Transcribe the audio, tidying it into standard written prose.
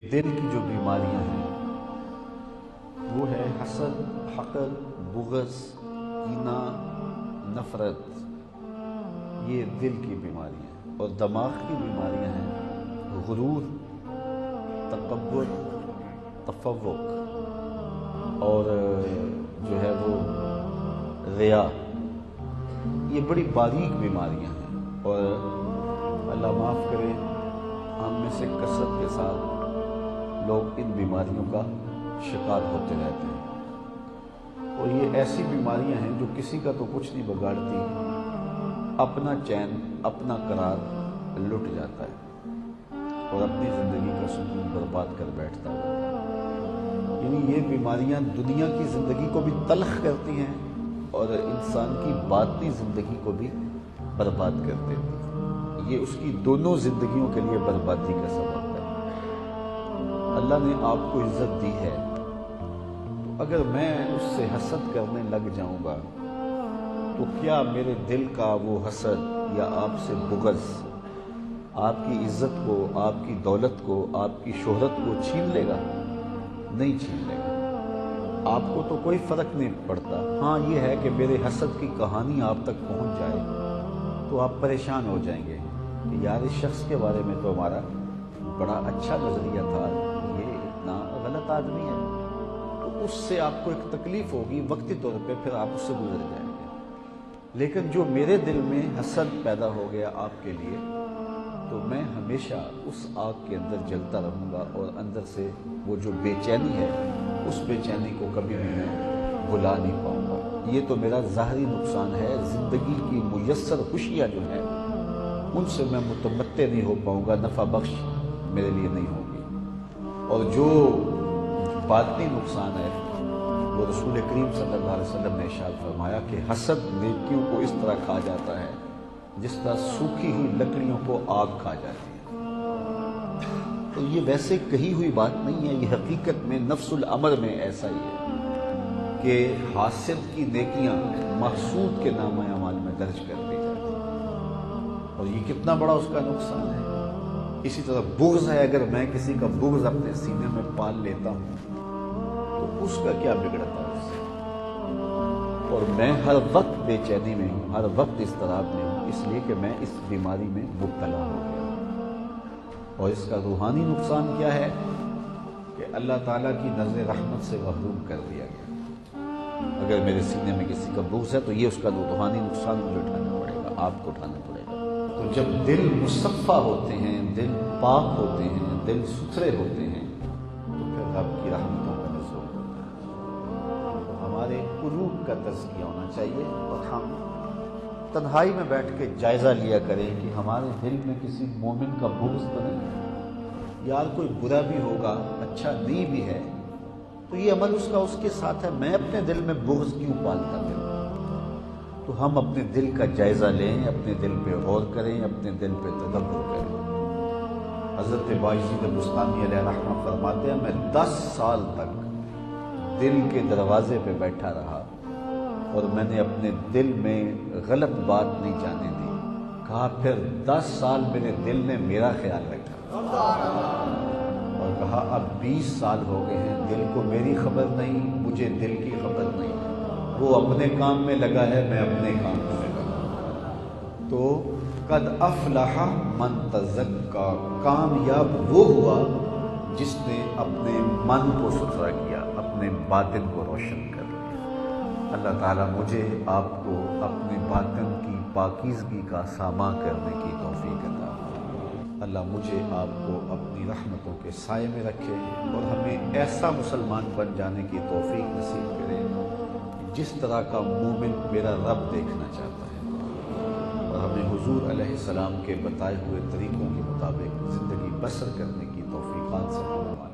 दिल की जो बीमारियां हैं वो है हसद, हक़द, बुग़्ज़, कीना, नफ़रत। ये दिल की बीमारियां हैं। और दिमाग की बीमारियां हैं गुरूर, तकब्बुर, तफव्वुक और जो है वो रिया। ये बड़ी बारीक बीमारियां हैं और अल्लाह माफ़ करे हम में से कसरत के साथ लोग इन बीमारियों का शिकार होते रहते हैं। और ये ऐसी बीमारियां हैं जो किसी का तो कुछ नहीं बिगाड़ती, अपना चैन, अपना करार लुट जाता है और अपनी ज़िंदगी का सुकून बर्बाद कर बैठता है। यानी ये बीमारियां दुनिया की ज़िंदगी को भी तलख करती हैं और इंसान की बातनी ज़िंदगी को भी बर्बाद कर देती हैं। ये उसकी दोनों ज़िंदगियों के लिए बर्बादी का सबब है। अल्लाह ने आपको इज्जत दी है, तो अगर मैं उससे हसद करने लग जाऊंगा तो क्या मेरे दिल का वो हसद या आपसे बुग़्ज़ आपकी इज्जत को, आपकी दौलत को, आपकी शोहरत को छीन लेगा? नहीं छीन लेगा। आपको तो कोई फ़र्क नहीं पड़ता। हाँ, ये है कि मेरे हसद की कहानी आप तक पहुंच जाए तो आप परेशान हो जाएंगे कि यार इस शख्स के बारे में तो हमारा बड़ा अच्छा नज़रिया था, ये इतना गलत आदमी है। तो उससे आपको एक तकलीफ़ होगी वक्ती तौर पे, फिर आप उससे गुजर जाएंगे। लेकिन जो मेरे दिल में हसद पैदा हो गया आपके लिए, तो मैं हमेशा उस आग के अंदर जलता रहूँगा और अंदर से वो जो बेचैनी है उस बेचैनी को कभी भी मैं भुला नहीं पाऊँगा। ये तो मेरा ज़ाहरी नुकसान है। ज़िंदगी की मुयस्सर खुशियाँ जो हैं उनसे मैं मुतमत्ते नहीं हो पाऊँगा, नफ़ा बख्श मेरे लिए नहीं होगी। और जो बातनी नुकसान है वो रसूल करीम सल्लल्लाहु अलैहि वसल्लम ने इरशाद फरमाया कि हसद नेकियों को इस तरह खा जाता है जिस तरह सूखी हुई लकड़ियों को आग खा जाती है। तो ये वैसे कही हुई बात नहीं है, ये हकीकत में नफ्सुल अमर में ऐसा ही है कि हासिद की नेकियां महसूद के नाम अमाल में दर्ज कर दी जाती हैं और ये कितना बड़ा उसका नुकसान है। इसी तरह बुग़्ज़ है, अगर मैं किसी का बुग़्ज़ अपने सीने में पाल लेता हूँ तो उसका क्या बिगड़ता है उससे। और मैं हर वक्त बेचैनी में हूँ, हर वक्त इज़्तिराब में हूँ, इसलिए कि मैं इस बीमारी में मुब्तला हो गया। और इसका रूहानी नुकसान क्या है कि अल्लाह ताला की नज़र रहमत से महरूम कर दिया गया। अगर मेरे सीने में किसी का बुग़्ज़ है तो ये उसका रूहानी नुकसान मुझे उठाना पड़ेगा, आपको उठाना पड़ेगा। तो जब दिल मुसफ़्फ़ा होते हैं, दिल पाक होते हैं, दिल सुथरे होते हैं, तो फिर रब की रहमतों का नुज़ूल होता है। तो हमारे कुलूब का तज़किया होना चाहिए और हम तन्हाई में बैठ के जायज़ा लिया करें कि हमारे दिल में किसी मोमिन का बुग़्ज़ तो नहीं। यार कोई बुरा भी होगा, अच्छा नहीं भी है, तो ये अमल उसका उसके साथ है। मैं अपने दिल में बुग़्ज़ क्यों पालता फिरूं? तो हम अपने दिल का जायज़ा लें, अपने दिल पे गौर करें, अपने दिल पे तदब्बुर करें। हज़रत बायज़ीद बुस्तामी अलैहि रहमत फरमाते हैं, मैं 10 साल तक दिल के दरवाजे पे बैठा रहा और मैंने अपने दिल में गलत बात नहीं जाने दी। कहा फिर 10 साल मेरे दिल ने मेरा ख्याल रखा और कहा अब 20 साल हो गए हैं, दिल को मेरी खबर नहीं, मुझे दिल की खबर नहीं। वो अपने काम में लगा है, मैं अपने काम में लगा। तो कद अफ़लहा मन तज़क्का, कामयाब वो हुआ जिसने अपने मन को सुथरा किया, अपने बातिन को रोशन कर लिया। अल्लाह ताला मुझे आपको अपने बातिन की पाकीज़गी का सामा करने की तौफ़ीक़ अता फरमाए। अल्लाह मुझे आपको अपनी रहमतों के साए में रखे और हमें ऐसा मुसलमान बन जाने की तौफ़ीक़ नसीब करे जिस तरह का मोमिन मेरा रब देखना चाहता है और हमें हुज़ूर अलैहिस्सलाम के बताए हुए तरीक़ों के मुताबिक ज़िंदगी बसर करने की तौफ़ीक़ात से फरमाए।